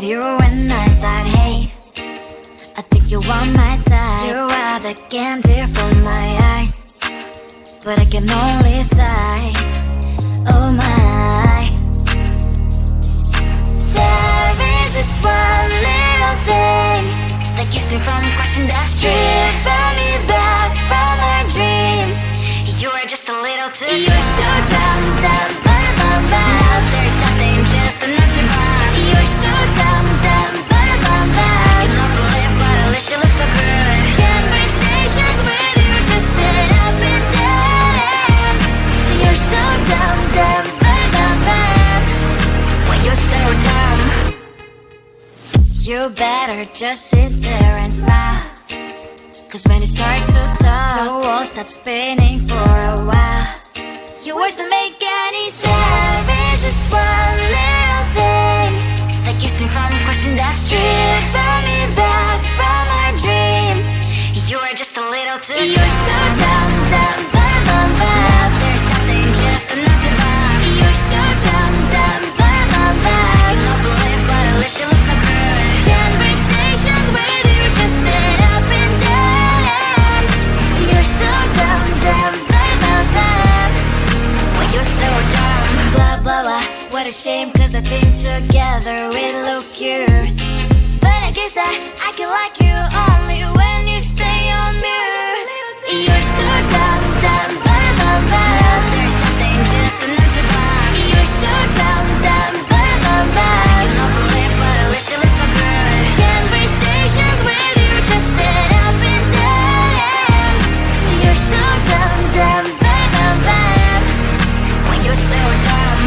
you and I thought, hey, I think you are my type. You are the candy from my eyes, but I can only sigh, oh my. There is just one little thing that keeps me from crossing that street. Me back from my dreams. You are just a little too far. You're so dumb, dumb, bum, now there's nothing, just enough to bomb. You're so dumb, dumb, bum, I can overlive, but at least you look so good. Conversations with you just end up in dead end. You're so dumb, dumb, bum, when you're so dumb. You better just sit there and smile, 'cause when you start to talk, the world stops spinning for a while. Your words don't make any sense. There's just one little thing that keeps me from crossing that street. From me back from our dreams. You are just a little too far. You're so dumb, dumb, bum, now there's nothing, just enough to bomb. You're so dumb, dumb, bum, I can overlive, but at least you look so good. Conversations with you just end up in dead end. You're so dumb, dumb, when you're so dumb. Blah, blah, blah, what a shame, 'cause I think together we look cute. But I guess that I can like you only when you stay on mute. You're so dumb, dumb, there's nothing, just enough to bomb. You're so dumb, dumb, I can overlive, but at least you look so good. Conversations with you just end up in dead end. You're so dumb, dumb, when you're so dumb.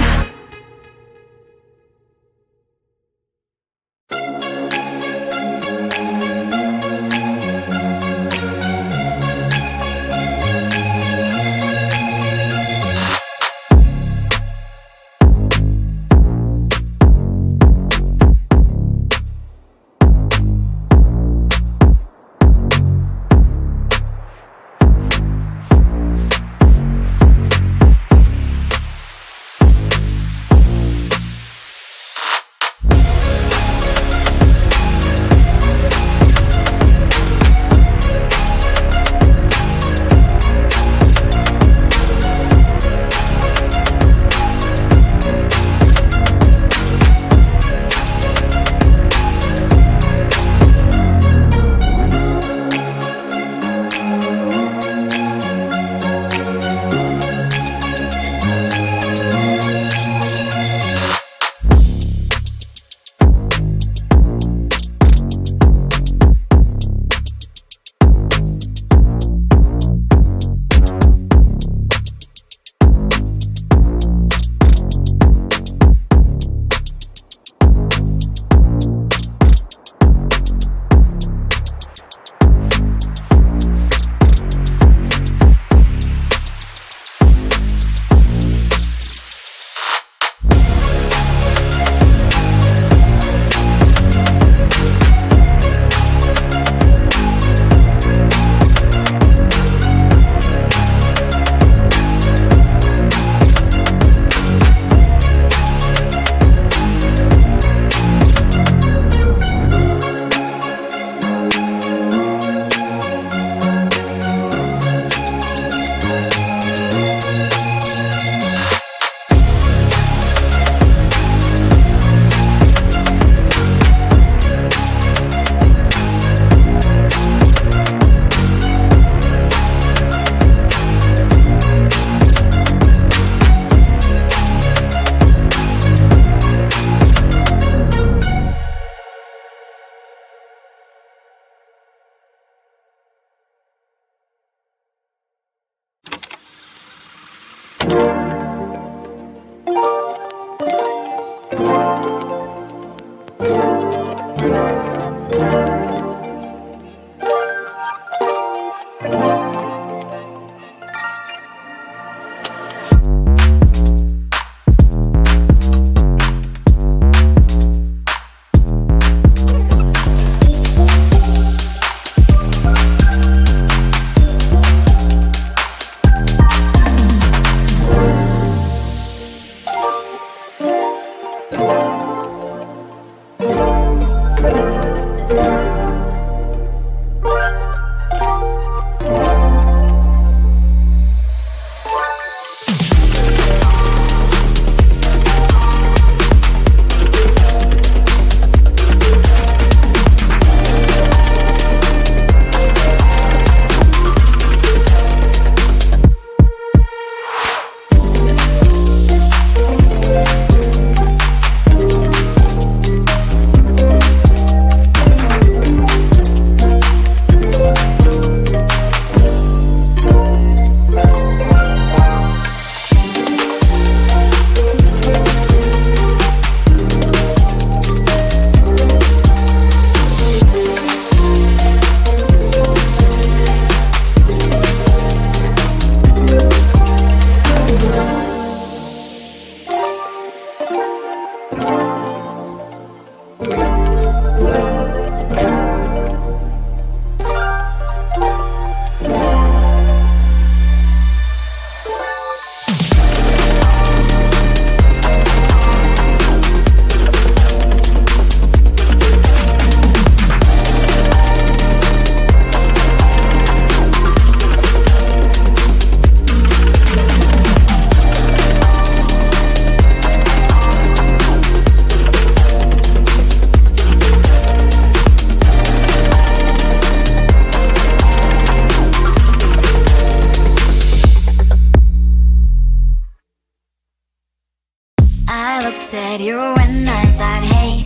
at you when I thought, hey,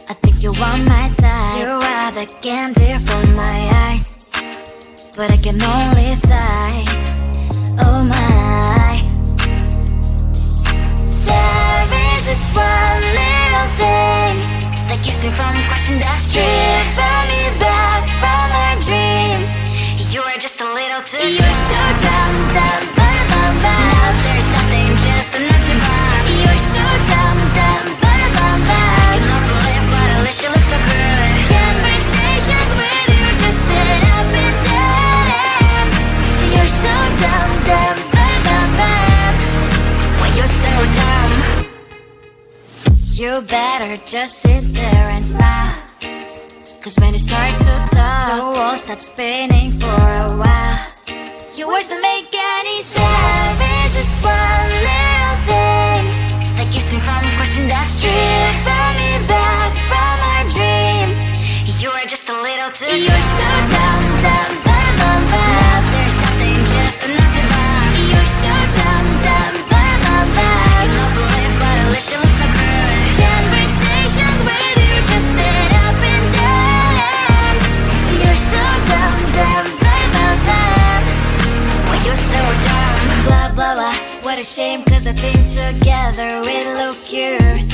I think you want my type. You are the candy from my eyes, but I can only sigh, oh my. There is just one little thing that keeps me from crossing that street. Drive me back from my dreams. You are just a little too close. You're so dumb, dumb, bum, bum, bum. Now there's nothing, just enough to buy. You're so dumb, dumb, bum, bum, bum. You don't believe, but at least you look so good. Conversations with you just end up in dead end. You're so dumb, dumb, bum, bum, bum. Why you're so dumb? You better just sit there and smile, 'cause when you start to talk, the world stops spinning for a while. Your words don't make any sense. There's just one little thing that keeps me from crossing that street. Bring me back from our dreams. You are just a little too close. You're so dumb, dumb, bum, bum, bum. Now there's nothing, just enough to buy. You're so dumb, dumb, bum, bum, bum. You don't believe, but at least you look so good. Conversations with you just end up in dead end. You're so dumb, dumb, bum, bum, bum. Why you're so dumb? Blah, blah, blah. What a shame, 'cause I think together we look cute.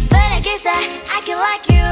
But I guess that I can like you